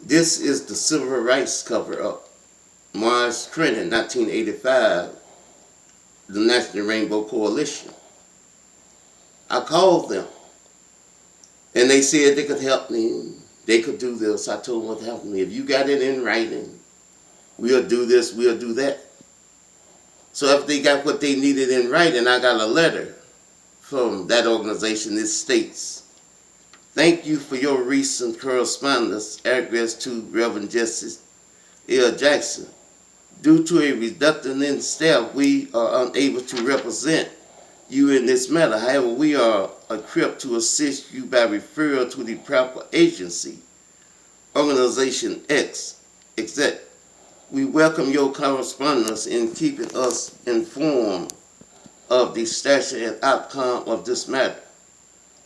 This is the Civil Rights cover-up. March 20, 1985, the National Rainbow Coalition. I called them, and they said they could help me. They could do this. I told them what to help me. If you got it in writing, we'll do this, we'll do that. So if they got what they needed in writing, I got a letter from that organization that states, "Thank you for your recent correspondence addressed to Reverend Justice L. Jackson. Due to a reduction in staff, we are unable to represent you in this matter. However, we are equipped to assist you by referral to the proper agency, Organization X, except we welcome your correspondence in keeping us informed of the status and outcome of this matter.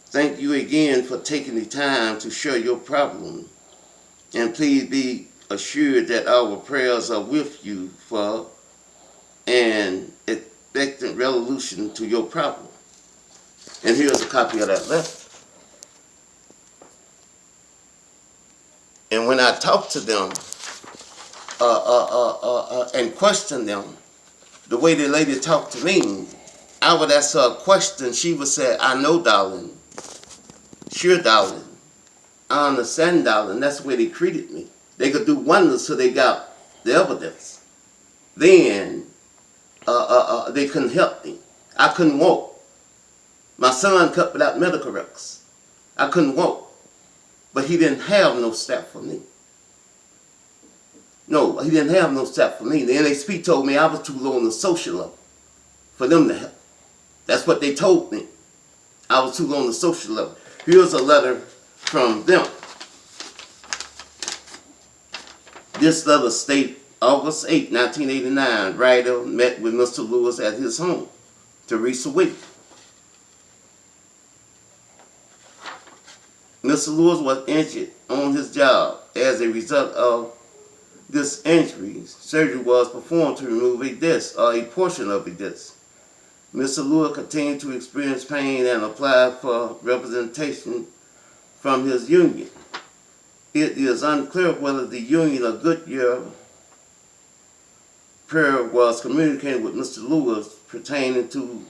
Thank you again for taking the time to share your problem, and please be assured that our prayers are with you for an expectant resolution to your problem." And here's a copy of that letter. And when I talked to them and questioned them, the way the lady talked to me, I would ask her a question. She would say, "I know, darling. Sure, darling. I understand, darling." That's the way they treated me. They could do wonders till they got the evidence. Then they couldn't help me. I couldn't walk. My son cut without medical records. I couldn't walk. But he didn't have no staff for me. No, he didn't have no staff for me. The NHP told me I was too low on the social level for them to help. That's what they told me. I was too low on the social level. Here's a letter from them. This letter states, August 8, 1989, writer met with Mr. Lewis at his home, Teresa Wick. Mr. Lewis was injured on his job. As a result of this injury, surgery was performed to remove a disc or a portion of a disc. Mr. Lewis continued to experience pain and applied for representation from his union. It is unclear whether the union of Goodyear was communicating with Mr. Lewis pertaining to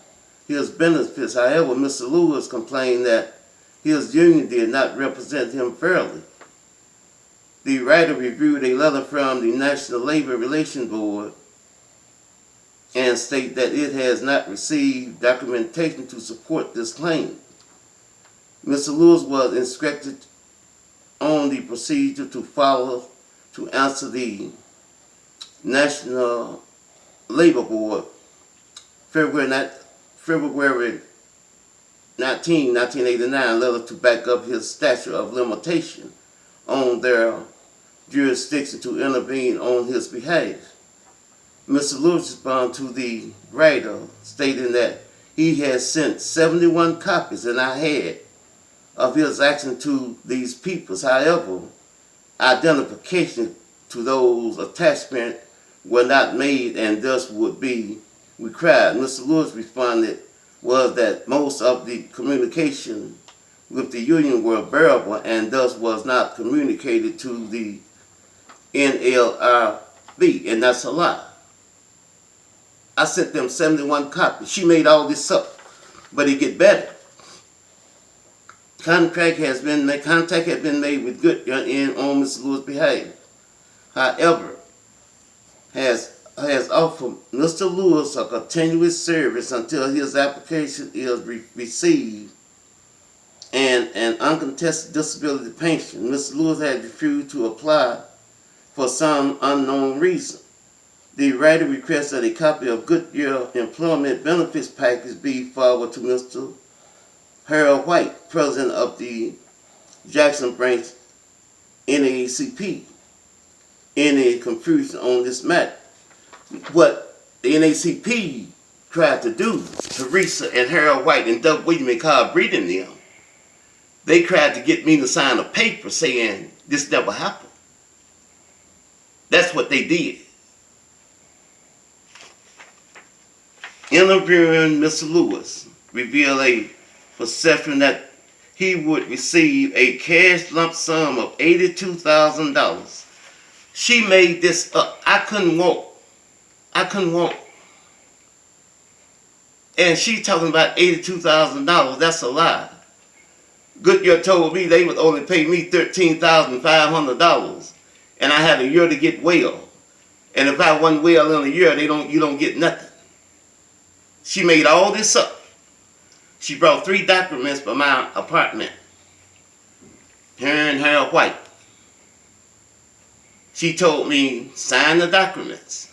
his benefits. However, Mr. Lewis complained that his union did not represent him fairly. The writer reviewed a letter from the National Labor Relations Board and state that it has not received documentation to support this claim. Mr. Lewis was instructed on the procedure to follow to answer the National Labor Board February 19, 1989 letter to back up his statute of limitation on their jurisdiction to intervene on his behalf. Mr. Lewis responded to the writer stating that he has sent 71 copies, and I had, of his action to these peoples. However, identification to those attachments were not made and thus would be required. Mr. Lewis responded was that most of the communication with the union were variable and thus was not communicated to the NLRB, and that's a lie. I sent them 71 copies. She made all this up, but it get better. Contact has been made with Goodyear and on Mr. Lewis' behalf. However, has offered Mr. Lewis a continuous service until his application is received and an uncontested disability pension. Mr. Lewis had refused to apply for some unknown reason. The writer requested a copy of Goodyear employment benefits package be forwarded to Mr. Harold White, president of the Jackson branch NAACP. Any confusion on this matter? What the NAACP tried to do, Teresa and Harold White and Doug William and Carl Breeden them, they tried to get me to sign a paper saying this never happened. That's what they did. Interviewing Mr. Lewis revealed a perception that he would receive a cash lump sum of $82,000. She made this up. I couldn't walk. And she talking about $82,000. That's a lie. Goodyear told me they would only pay me $13,500, and I had a year to get well. And if I wasn't well in a year, you don't get nothing. She made all this up. She brought 3 documents from my apartment. Her and Harold White. She told me, sign the documents,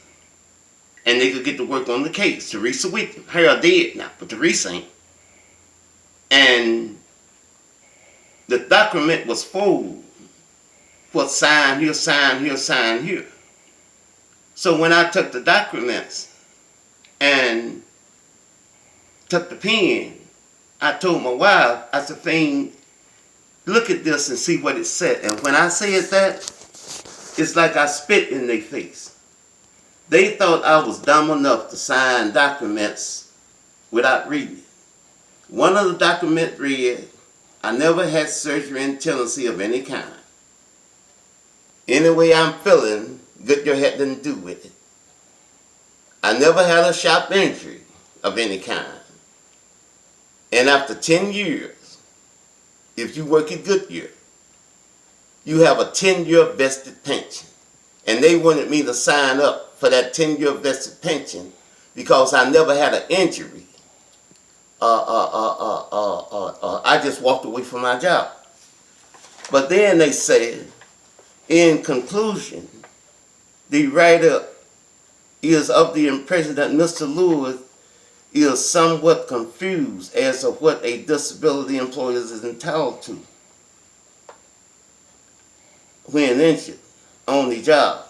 and they could get to work on the case. Teresa with them. Harold dead now, but Teresa ain't. And the document was folded. What sign here, sign here, sign here. So when I took the documents and took the pen, I told my wife, I said, Fane, look at this and see what it said. And when I said that, it's like I spit in their face. They thought I was dumb enough to sign documents without reading it. One of the documents read, I never had surgery and tendency of any kind. Any way I'm feeling, Goodyear had nothing to do with it. I never had a shop injury of any kind. And after 10 years, if you work at Goodyear, you have a 10-year vested pension. And they wanted me to sign up for that 10-year vested pension because I never had an injury. I just walked away from my job. But then they said, in conclusion, the writer is of the impression that Mr. Lewis is somewhat confused as to what a disability employee is entitled to when injured on the job.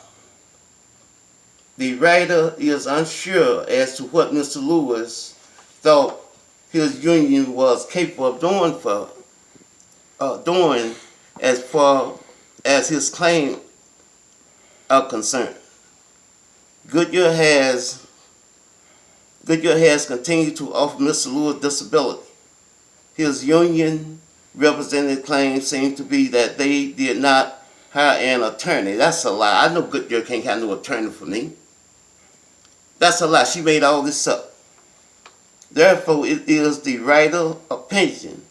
The writer is unsure as to what Mr. Lewis thought his union was capable of doing as far as his claim are concerned. Goodyear has continued to offer Mr. Lewis disability. His union representative claims seem to be that they did not hire an attorney. That's a lie. I know Goodyear can't have no attorney for me. That's a lie. She made all this up. Therefore, it is the writer's opinion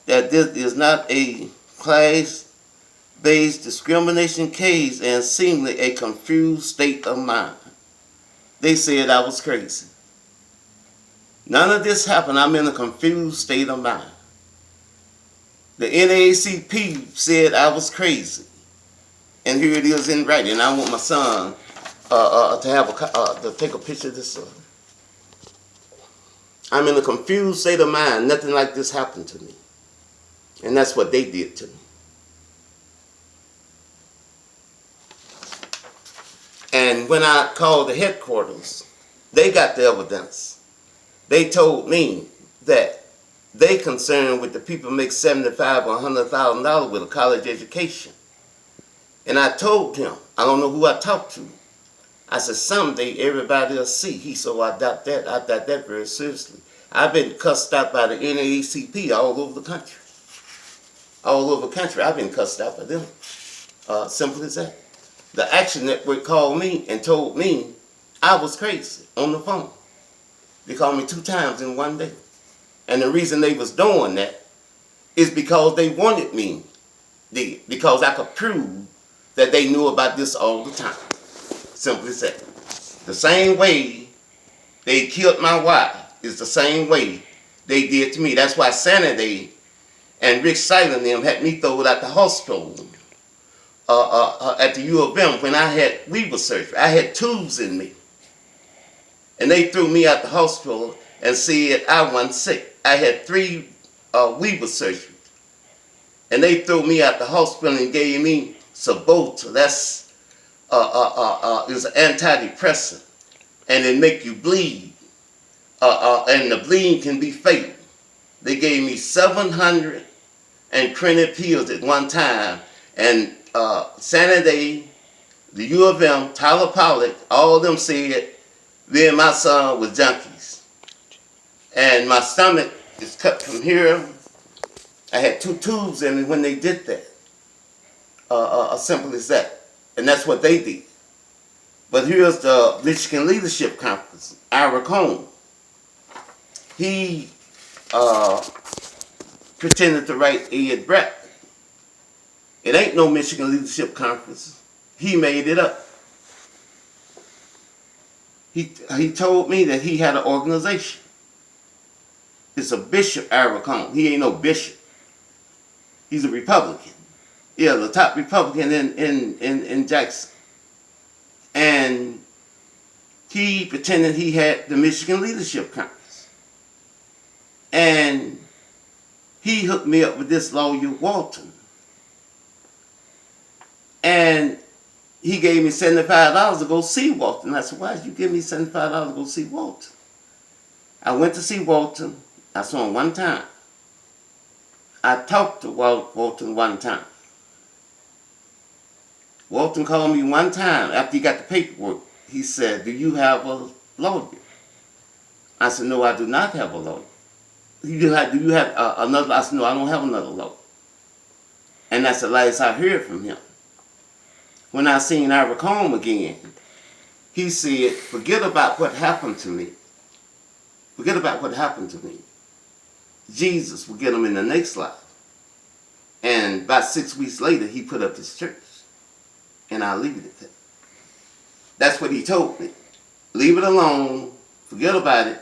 that this is not a class-based discrimination case and seemingly a confused state of mind. They said I was crazy. None of this happened. I'm in a confused state of mind. The NAACP said I was crazy. And here it is in writing. I want my son to take a picture of this. I'm in a confused state of mind. Nothing like this happened to me. And that's what they did to me. And when I called the headquarters, they got the evidence. They told me that they concerned with the people who make $75,000 or $100,000 with a college education. And I told him, I don't know who I talked to. I said, someday everybody will see. He said, well, I doubt that. I doubt that very seriously. I've been cussed out by the NAACP all over the country. All over the country, I've been cussed out by them. Simple as that. The Action Network called me and told me I was crazy on the phone. They called me 2 times in one day. And the reason they was doing that is because they wanted me there. Because I could prove that they knew about this all the time. Simple as that. The same way they killed my wife is the same way they did to me. That's why Saturday and Rick Silent and them had me thrown out the hospital at the U of M when I had Weaver surgery. I had tubes in me. And they threw me out the hospital and said I wasn't sick. I had 3 Weaver surgeries. And they threw me out the hospital and gave me Sabota. That's is an antidepressant. And it make you bleed. And the bleeding can be fatal. They gave me 700 and printed pills at one time. And Saturday, the U of M, Tyler Pollock, all of them said, me and my son was junkies. And my stomach is cut from here I had 2 tubes in me when they did that. As simple as that. And that's what they did. But here's the Michigan Leadership Conference. Ira Cohn. He pretended to write Ed Brett. It ain't no Michigan Leadership Conference. He made it up. He told me that he had an organization. It's a Bishop Ira Cohn. He ain't no bishop. He's a Republican. Yeah, the top Republican in Jackson. And he pretended he had the Michigan Leadership Conference. And he hooked me up with this lawyer, Walton. And he gave me $75 to go see Walton. I said, why did you give me $75 to go see Walton? I went to see Walton. I saw him one time. I talked to Walton one time. Walton called me one time after he got the paperwork. He said, do you have a lawyer? I said, no, I do not have a lawyer. Do you have another? I said, no, I don't have another lawyer. And that's the last I heard from him. When I seen Ira Cohn again, he said, forget about what happened to me. Forget about what happened to me. Jesus will get him in the next life. And about 6 weeks later, he put up his church. And I'll leave it at that. That's what he told me. Leave it alone. Forget about it.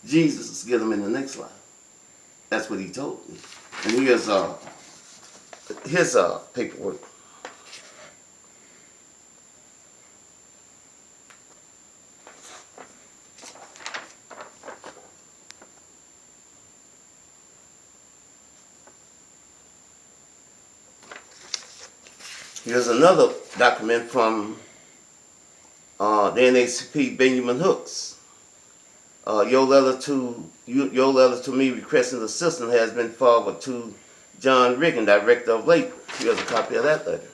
Jesus will get him in the next life. That's what he told me. And here's his paperwork. Here's another document from the NAACP Benjamin Hooks. Your letter to me requesting assistance has been forwarded to John Riggin, Director of Labor. Here's a copy of that letter.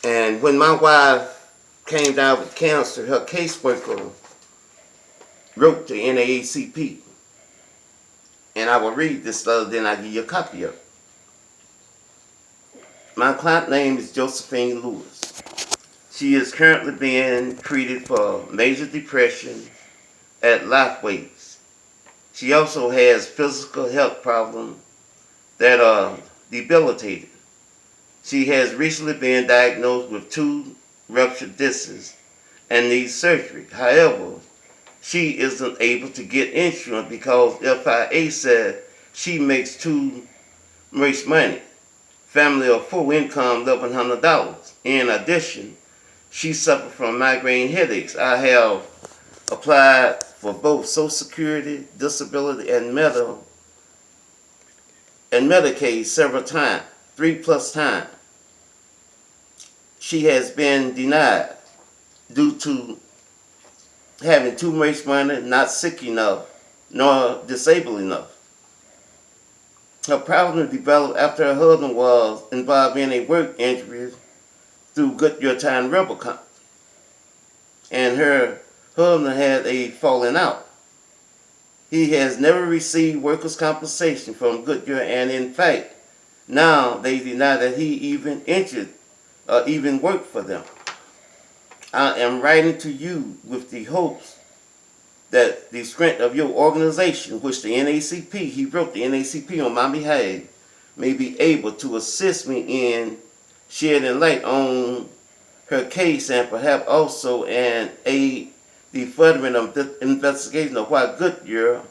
And when my wife came down with cancer, her caseworker wrote to NAACP. And I will read this letter, then I'll give you a copy of it. My client name is Josephine Lewis. She is currently being treated for major depression at Lifeways. She also has physical health problems that are debilitating. She has recently been diagnosed with 2 ruptured discs and needs surgery. However, she isn't able to get insurance because FIA said she makes too much money. Family of 4, income $1,100. In addition, she suffers from migraine headaches. I have applied for both Social Security, disability, and Medicaid several times, 3+ times. She has been denied due to having too much money, not sick enough, nor disabled enough. Her problem developed after her husband was involved in a work injury through Goodyear Tire and Rubber Company. And her husband had a falling out. He has never received workers' compensation from Goodyear, and in fact, now they deny that he even injured or even worked for them. I am writing to you with the hopes that the strength of your organization, which the NAACP, he wrote the NAACP on my behalf, may be able to assist me in shedding light on her case and perhaps also aid the furthering of the investigation of why Goodyear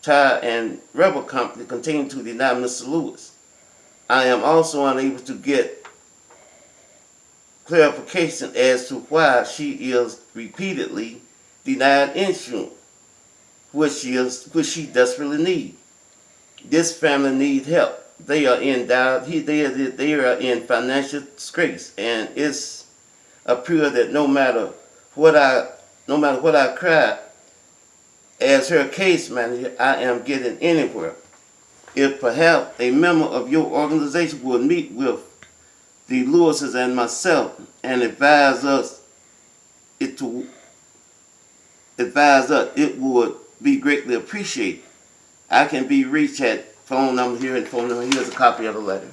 Tire and Rubber Company continue to deny Mr. Lewis. I am also unable to get clarification as to why she is repeatedly denied insurance, which she desperately needs. This family needs help. They are in financial disgrace, and it's appears that no matter what I cry as her case manager, I am getting anywhere. If perhaps a member of your organization would meet with the Lewises and myself and advise us, it would be greatly appreciated. I can be reached at phone number here and phone number. Here's a copy of the letter.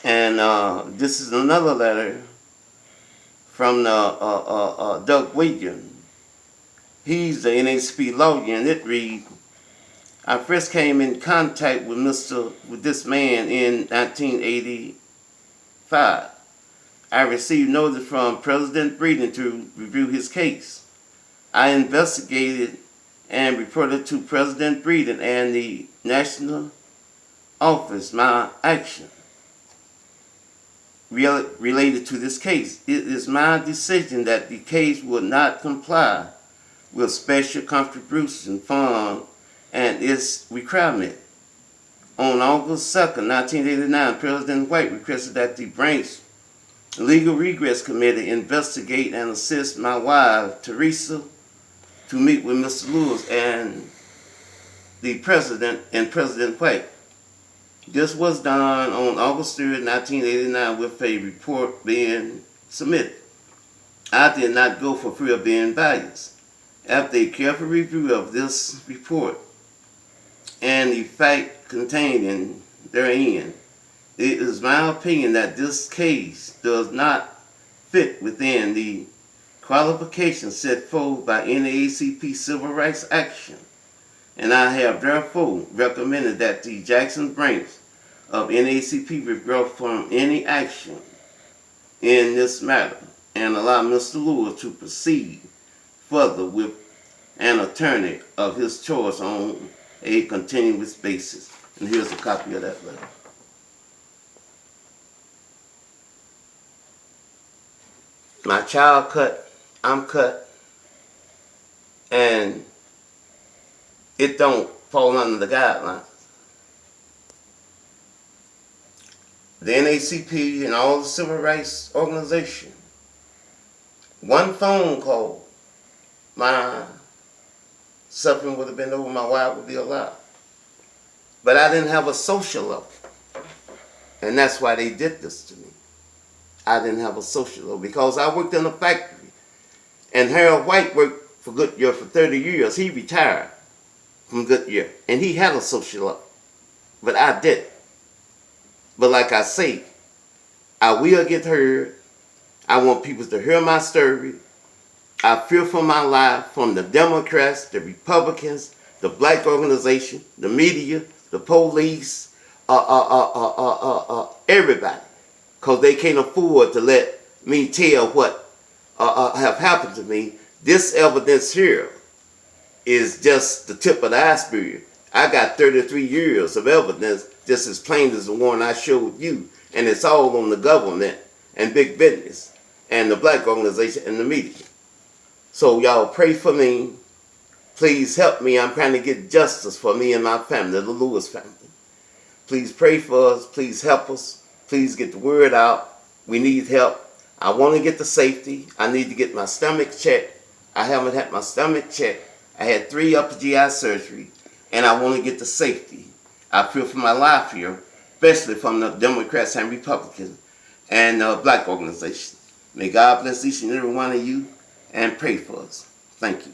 And this is another letter from Doug Goodyear. He's the NHP lawyer, and it reads, I first came in contact with this man in 1985. I received notice from President Breeden to review his case. I investigated and reported to President Breeden and the National Office my action related to this case. It is my decision that the case will not comply with special contribution fund and its requirement. On August 2nd, 1989, President White requested that the branch Legal Regress Committee investigate and assist my wife, Teresa, to meet with Mr. Lewis and the President and President White. This was done on August 3rd, 1989, with a report being submitted. I did not go for fear of being biased. After a careful review of this report and the fact contained therein, it is my opinion that this case does not fit within the qualifications set forth by NAACP Civil Rights Action, and I have therefore recommended that the Jackson branch of NAACP withdraw from any action in this matter and allow Mr. Lewis to proceed further with an attorney of his choice on a continuous basis. And here's a copy of that letter. My child cut, I'm cut, and it don't fall under the guidelines. The NAACP and all the civil rights organizations, one phone call, my suffering would have been over, my wife would be alive. But I didn't have a social level, and that's why they did this to me. I didn't have a social level because I worked in a factory, and Harold White worked for Goodyear for 30 years. He retired from Goodyear, and he had a social level, but I didn't. But like I say, I will get heard. I want people to hear my story. I fear for my life from the Democrats, the Republicans, the black organization, the media, the police, everybody. Because they can't afford to let me tell what have happened to me. This evidence here is just the tip of the iceberg. I got 33 years of evidence just as plain as the one I showed you. And it's all on the government and big business and the black organization and the media. So y'all pray for me. Please help me. I'm trying to get justice for me and my family, the Lewis family. Please pray for us. Please help us. Please get the word out. We need help. I want to get to safety. I need to get my stomach checked. I haven't had my stomach checked. I had 3 upper GI surgery, and I want to get to safety. I fear for my life here, especially from the Democrats and Republicans and black organizations. May God bless each and every one of you and pray for us. Thank you.